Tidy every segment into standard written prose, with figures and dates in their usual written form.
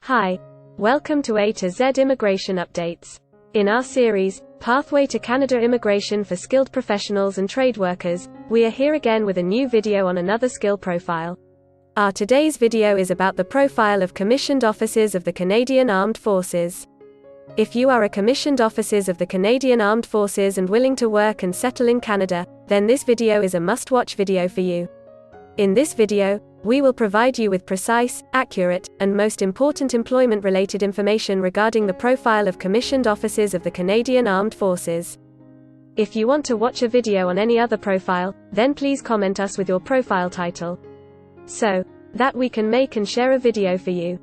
Hi. Welcome to A to Z Immigration Updates. In our series, Pathway to Canada Immigration for Skilled Professionals and Trade Workers, we are here again with a new video on another skill profile. Our today's video is about the profile of commissioned officers of the Canadian Armed Forces. If you are a commissioned officers of the Canadian Armed Forces and willing to work and settle in Canada, then this video is a must-watch video for you. In this video, we will provide you with precise, accurate, and most important employment-related information regarding the profile of commissioned officers of the Canadian Armed Forces. If you want to watch a video on any other profile, then please comment us with your profile title, so that we can make and share a video for you.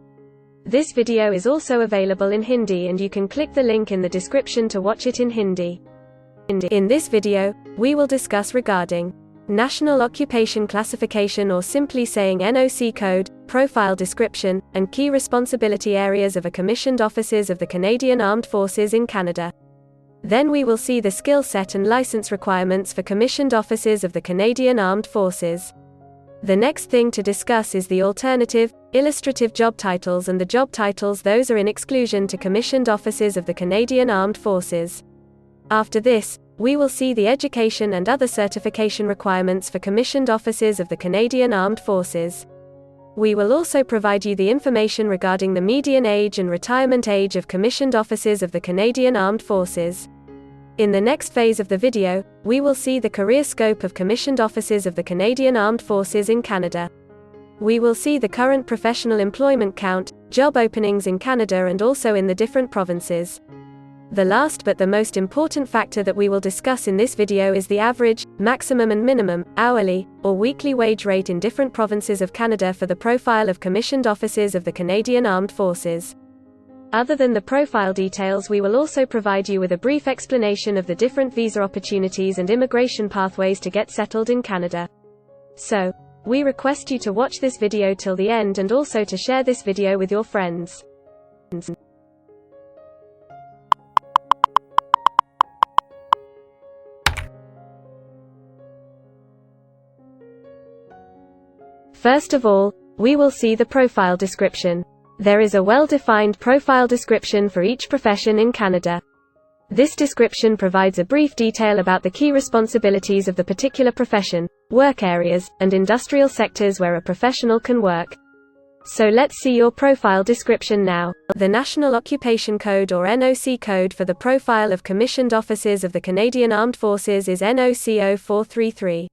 This video is also available in Hindi and you can click the link in the description to watch it in Hindi. In this video, we will discuss regarding National Occupation Classification, or simply saying NOC code, profile description, and key responsibility areas of a commissioned officers of the Canadian Armed Forces in Canada. Then we will see the skill set and license requirements for commissioned officers of the Canadian Armed Forces. The next thing to discuss is the alternative, illustrative job titles and the job titles those are in exclusion to commissioned officers of the Canadian Armed Forces. After this, we will see the education and other certification requirements for commissioned officers of the Canadian Armed Forces. We will also provide you the information regarding the median age and retirement age of commissioned officers of the Canadian Armed Forces. In the next phase of the video, we will see the career scope of commissioned officers of the Canadian Armed Forces in Canada. We will see the current professional employment count, job openings in Canada and also in the different provinces. The last but the most important factor that we will discuss in this video is the average, maximum and minimum, hourly, or weekly wage rate in different provinces of Canada for the profile of commissioned officers of the Canadian Armed Forces. Other than the profile details, we will also provide you with a brief explanation of the different visa opportunities and immigration pathways to get settled in Canada. So, we request you to watch this video till the end and also to share this video with your friends. First of all, we will see the profile description. There is a well-defined profile description for each profession in Canada. This description provides a brief detail about the key responsibilities of the particular profession, work areas, and industrial sectors where a professional can work. So let's see your profile description now. The National Occupation Code, or NOC code, for the profile of commissioned officers of the Canadian Armed Forces is NOC 0433.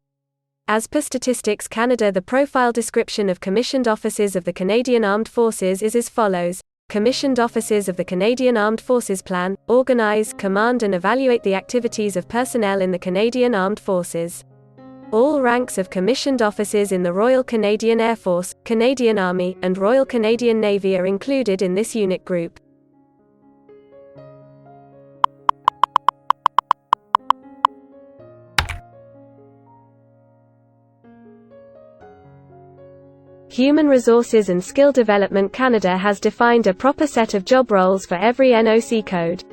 As per Statistics Canada, the profile description of commissioned officers of the Canadian Armed Forces is as follows. Commissioned officers of the Canadian Armed Forces plan, organize, command and evaluate the activities of personnel in the Canadian Armed Forces. All ranks of commissioned officers in the Royal Canadian Air Force, Canadian Army, and Royal Canadian Navy are included in this unit group. Human Resources and Skill Development Canada has defined a proper set of job roles for every NOC code.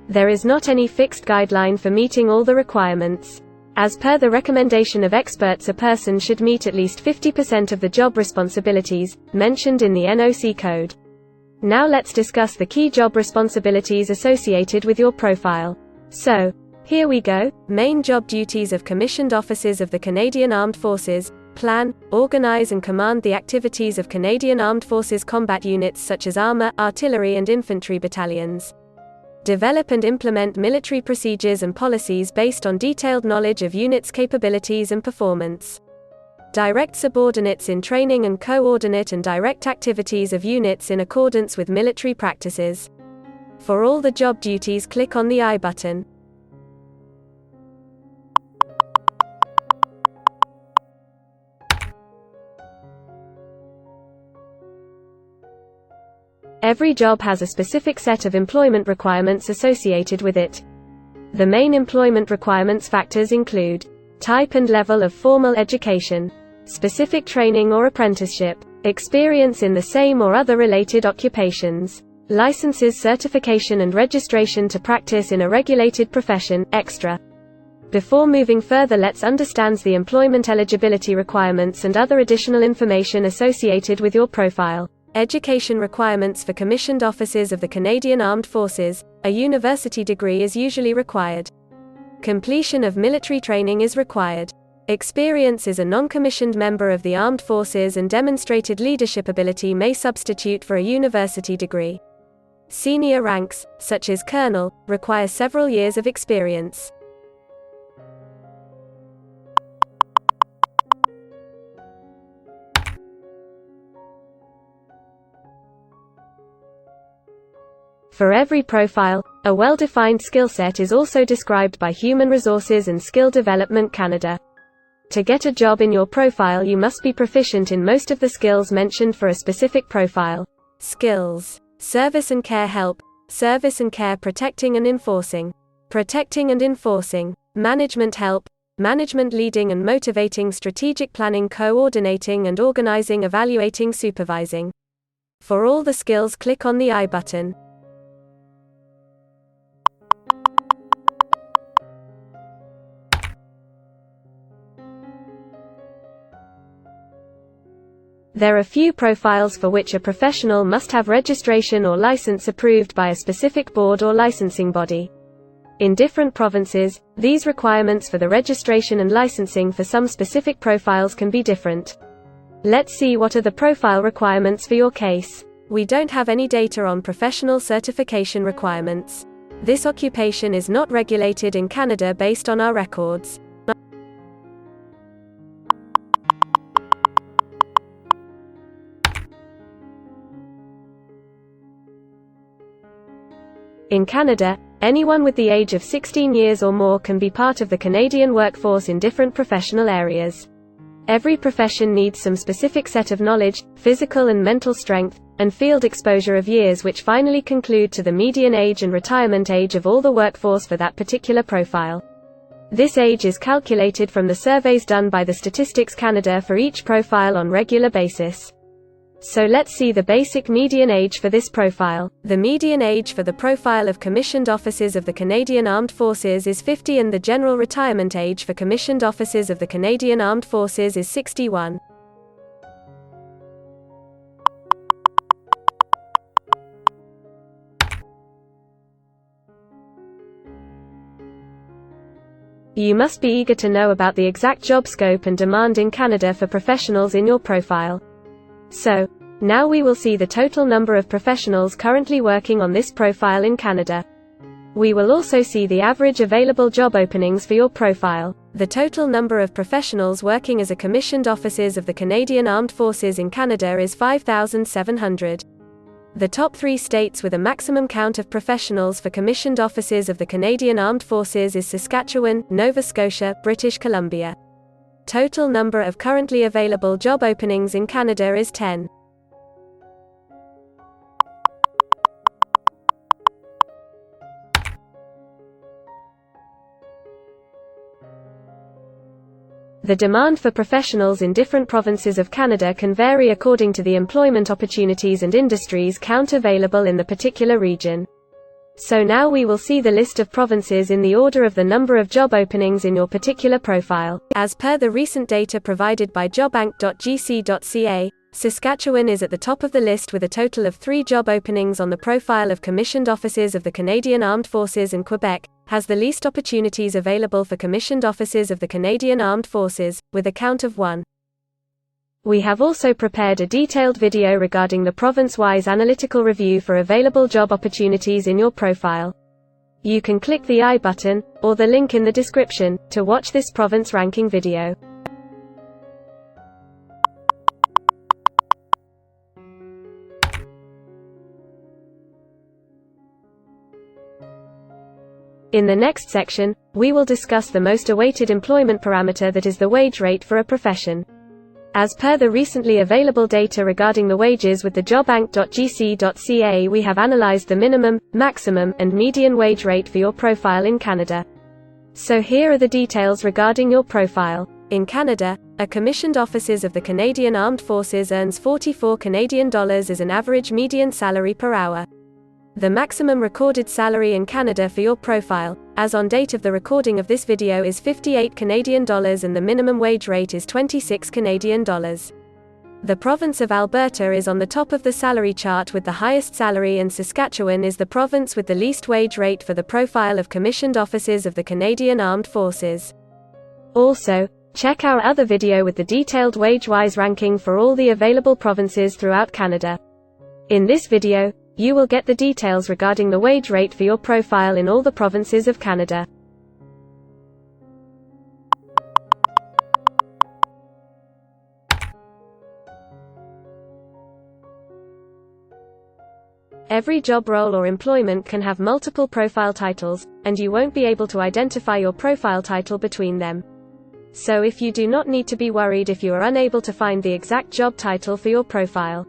There is not any fixed guideline for meeting all the requirements. As per the recommendation of experts, a person should meet at least 50% of the job responsibilities mentioned in the NOC code. Now let's discuss the key job responsibilities associated with your profile. So, here we go. Main job duties of commissioned officers of the Canadian Armed Forces: plan, organize and command the activities of Canadian Armed Forces combat units such as armor, artillery and infantry battalions. Develop and implement military procedures and policies based on detailed knowledge of units' capabilities and performance. Direct subordinates in training and coordinate and direct activities of units in accordance with military practices. For all the job duties, click on the I button. Every job has a specific set of employment requirements associated with it. The main employment requirements factors include type and level of formal education, specific training or apprenticeship, experience in the same or other related occupations, licenses, certification and registration to practice in a regulated profession, extra. Before moving further, let's understand the employment eligibility requirements and other additional information associated with your profile. Education requirements for commissioned officers of the Canadian Armed Forces: a university degree is usually required. Completion of military training is required. Experience as a non-commissioned member of the armed forces and demonstrated leadership ability may substitute for a university degree. Senior ranks, such as colonel, require several years of experience. For every profile, a well-defined skill set is also described by Human Resources and Skill Development Canada. To get a job in your profile, you must be proficient in most of the skills mentioned for a specific profile. Skills: service and care help, service and care protecting and enforcing, management help, management leading and motivating, strategic planning, coordinating and organizing, evaluating, supervising. For all the skills, click on the I button. There are few profiles for which a professional must have registration or license approved by a specific board or licensing body. In different provinces, these requirements for the registration and licensing for some specific profiles can be different. Let's see what are the profile requirements for your case. We don't have any data on professional certification requirements. This occupation is not regulated in Canada based on our records. In Canada, anyone with the age of 16 years or more can be part of the Canadian workforce in different professional areas. Every profession needs some specific set of knowledge, physical and mental strength, and field exposure of years, which finally conclude to the median age and retirement age of all the workforce for that particular profile. This age is calculated from the surveys done by the Statistics Canada for each profile on regular basis. So let's see the basic median age for this profile. The median age for the profile of commissioned officers of the Canadian Armed Forces is 50 and the general retirement age for commissioned officers of the Canadian Armed Forces is 61. You must be eager to know about the exact job scope and demand in Canada for professionals in your profile. So, now we will see the total number of professionals currently working on this profile in Canada. We will also see the average available job openings for your profile. The total number of professionals working as a commissioned officers of the Canadian Armed Forces in Canada is 5,700. The top 3 states with a maximum count of professionals for commissioned officers of the Canadian Armed Forces is Saskatchewan, Nova Scotia, British Columbia. Total number of currently available job openings in Canada is 10. The demand for professionals in different provinces of Canada can vary according to the employment opportunities and industries count available in the particular region. So now we will see the list of provinces in the order of the number of job openings in your particular profile. As per the recent data provided by jobbank.gc.ca, Saskatchewan is at the top of the list with a total of 3 job openings on the profile of commissioned officers of the Canadian Armed Forces, and Quebec has the least opportunities available for commissioned officers of the Canadian Armed Forces, with a count of 1. We have also prepared a detailed video regarding the province-wise analytical review for available job opportunities in your profile. You can click the I button, or the link in the description, to watch this province ranking video. In the next section, we will discuss the most awaited employment parameter, that is the wage rate for a profession. As per the recently available data regarding the wages with the jobbank.gc.ca, we have analyzed the minimum, maximum, and median wage rate for your profile in Canada. So here are the details regarding your profile. In Canada, a commissioned officers of the Canadian Armed Forces earns 44 Canadian dollars as an average median salary per hour. The maximum recorded salary in Canada for your profile, as on date of the recording of this video, is 58 Canadian dollars and the minimum wage rate is 26 Canadian dollars. The province of Alberta is on the top of the salary chart with the highest salary, and Saskatchewan is the province with the least wage rate for the profile of commissioned officers of the Canadian Armed Forces. Also, check our other video with the detailed wage-wise ranking for all the available provinces throughout Canada. In this video, you will get the details regarding the wage rate for your profile in all the provinces of Canada. Every job role or employment can have multiple profile titles, and you won't be able to identify your profile title between them. So if you do not need to be worried if you are unable to find the exact job title for your profile.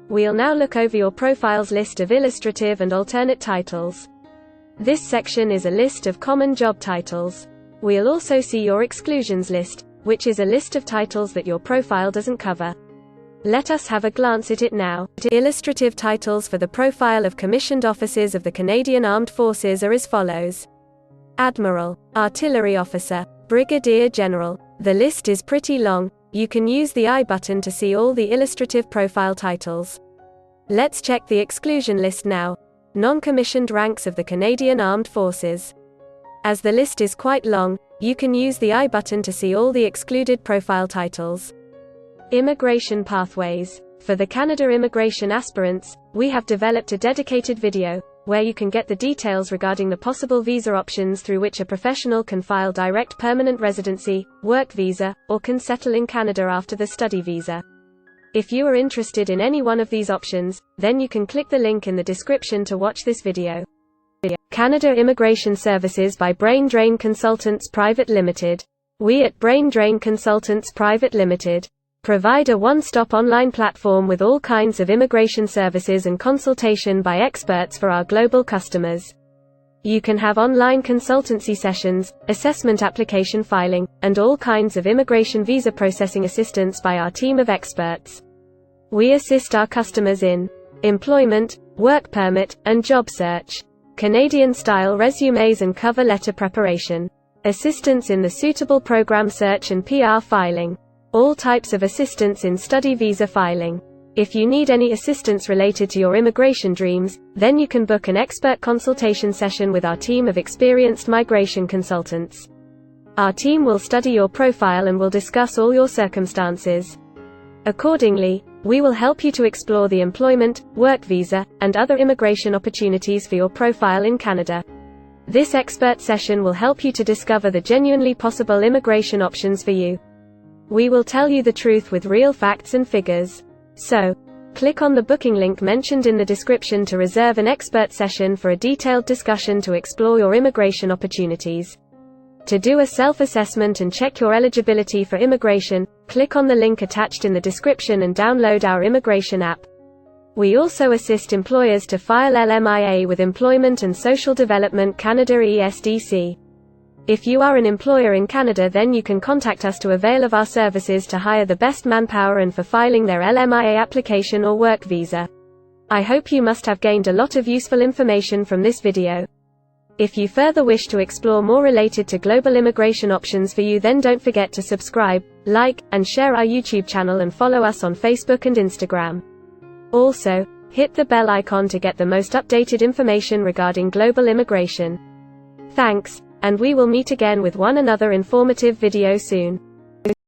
We'll now look over your profile's list of illustrative and alternate titles. This section is a list of common job titles. We'll also see your exclusions list, which is a list of titles that your profile doesn't cover. Let us have a glance at it now. Illustrative titles for the profile of commissioned officers of the Canadian Armed Forces are as follows: Admiral, Artillery Officer, Brigadier General. The list is pretty long. You can use the I button to see all the illustrative profile titles. Let's check the exclusion list now. Non-commissioned ranks of the Canadian Armed Forces. As the list is quite long, you can use the I button to see all the excluded profile titles. Immigration pathways. For the Canada immigration aspirants, we have developed a dedicated video, where you can get the details regarding the possible visa options through which a professional can file direct permanent residency, work visa, or can settle in Canada after the study visa. If you are interested in any one of these options, then you can click the link in the description to watch this video. Canada Immigration Services by Brain Drain Consultants Private Limited. We at Brain Drain Consultants Private Limited provide a one-stop online platform with all kinds of immigration services and consultation by experts for our global customers. You can have online consultancy sessions, assessment application filing, and all kinds of immigration visa processing assistance by our team of experts. We assist our customers in employment, work permit, and job search, Canadian-style resumes and cover letter preparation, assistance in the suitable program search and PR filing, all types of assistance in study visa filing. If you need any assistance related to your immigration dreams, then you can book an expert consultation session with our team of experienced migration consultants. Our team will study your profile and will discuss all your circumstances. Accordingly, we will help you to explore the employment, work visa, and other immigration opportunities for your profile in Canada. This expert session will help you to discover the genuinely possible immigration options for you. We will tell you the truth with real facts and figures. So, click on the booking link mentioned in the description to reserve an expert session for a detailed discussion to explore your immigration opportunities. To do a self-assessment and check your eligibility for immigration, click on the link attached in the description and download our immigration app. We also assist employers to file LMIA with Employment and Social Development Canada (ESDC). If you are an employer in Canada, then you can contact us to avail of our services to hire the best manpower and for filing their LMIA application or work visa. I hope you must have gained a lot of useful information from this video. If you further wish to explore more related to global immigration options for you, then don't forget to subscribe, like, and share our YouTube channel and follow us on Facebook and Instagram. Also, hit the bell icon to get the most updated information regarding global immigration. Thanks. And we will meet again with another informative video soon.